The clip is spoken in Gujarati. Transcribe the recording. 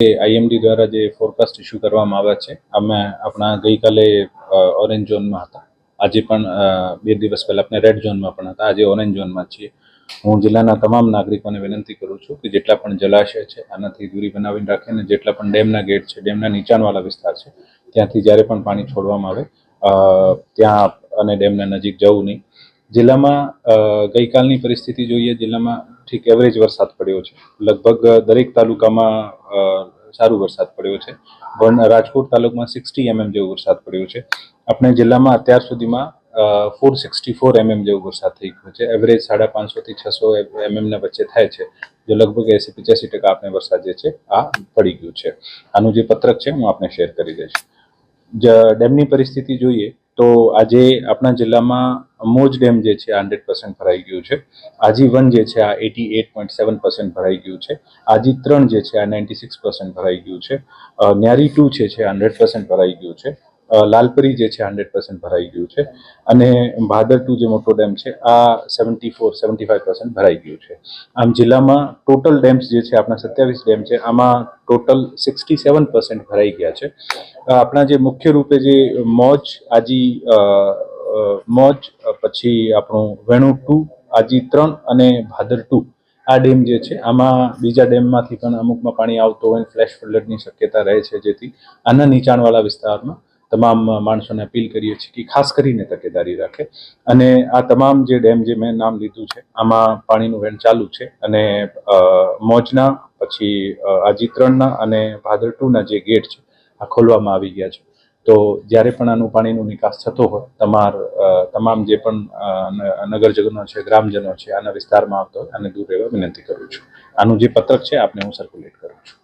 આઈએમડી દ્વારા જે ફોરકાસ્ટ ઇસ્યુ કરવામાં આવ્યા છે, અમે આપણા ગઈકાલે ઓરેન્જ ઝોનમાં હતા, આજે પણ 2 દિવસ પહેલા આપણે રેડ ઝોનમાં પણ હતા, આજે ઓરેન્જ ઝોનમાં છીએ. હું જિલ્લાના તમામ નાગરિકોને વિનંતી કરું છું કે જેટલા પણ જલાશય છે આનાથી દૂરી બનાવીને રાખે અને જેટલા પણ ડેમના ગેટ છે, ડેમના નીચાણવાળા વિસ્તાર છે, ત્યાંથી જ્યારે પણ પાણી છોડવામાં આવે ત્યાં અને ડેમના નજીક જવું નહીં. જિલ્લામાં ગઈકાલની પરિસ્થિતિ જોઈએ, જિલ્લામાં ઠીક એવરેજ વરસાદ પડ્યો છે. લગભગ દરેક તાલુકામાં સારું વરસાદ પડ્યો છે. રાજકોટ તાલુકામાં 60 mm જેવો વરસાદ પડ્યો છે. આપણે જિલ્લામાં અત્યાર સુધીમાં 464 mm જેવો વરસાદ થઈ ગયો છે. એવરેજ 550 થી 600 mm ના વચ્ચે થાય છે, જો લગભગ 80-85% આપણે વરસાદ જે છે આ પડી ગયું છે. આનું જે પત્રક છે હું આપને શેર કરી દઈશ. ડેમની પરિસ્થિતિ જોઈએ તો આજે આપણા જિલ્લામાં મોજ ડેમ જે છે 100% ભરાઈ ગયું છે. આજી 1 જે છે આ 88.7% ભરાઈ ગયું છે. આજી 3 જે છે આ 96% ભરાઈ ગયું છે. ન્યારી 2 છે 100% ભરાઈ ગયું છે. લાલપરી જે છે 100% ભરાઈ ગયું છે અને ભાદર 2 જે મોટો ડેમ છે આ 74-75% ભરાઈ ગયું છે. આમ જિલ્લામાં ટોટલ ડેમ્સ જે છે આપણા 27 ડેમ છે, આમાં ટોટલ 67% ભરાઈ ગયા છે. આપણા જે મુખ્ય રૂપે જે મોજ, આજી મોજ, પછી આપણું વેણુ 2, આજી 3 અને ભાદર 2 આ ડેમ જે છે આમાં બીજા ડેમમાંથી પણ અમુકમાં પાણી આવતો હોય, ફ્લેશ ફ્લડની શક્યતા રહે છે, જેથી આના નીચાણવાળા વિસ્તારમાં તમામ માણસોને અપીલ કરીએ છીએ કે ખાસ કરીને તકેદારી રાખે અને આ તમામ જે ડેમ જે મેં નામ લીધું છે આમાં પાણીનું વહેણ ચાલુ છે અને મોજના, પછી આજી 3ના અને ભાદર 2ના જે ગેટ છે આ ખોલવામાં આવી ગયા છે. તો જ્યારે પણ આનું પાણીનો નિકાસ થતો હોય, તમામ જે પણ નગરજનો છે, ગ્રામજનો છે આના વિસ્તારમાં આવતો હોય અને દૂર રહેવા વિનંતી કરું છું. આનું જે પત્રક છે આપને હું સર્ક્યુલેટ કરું છું.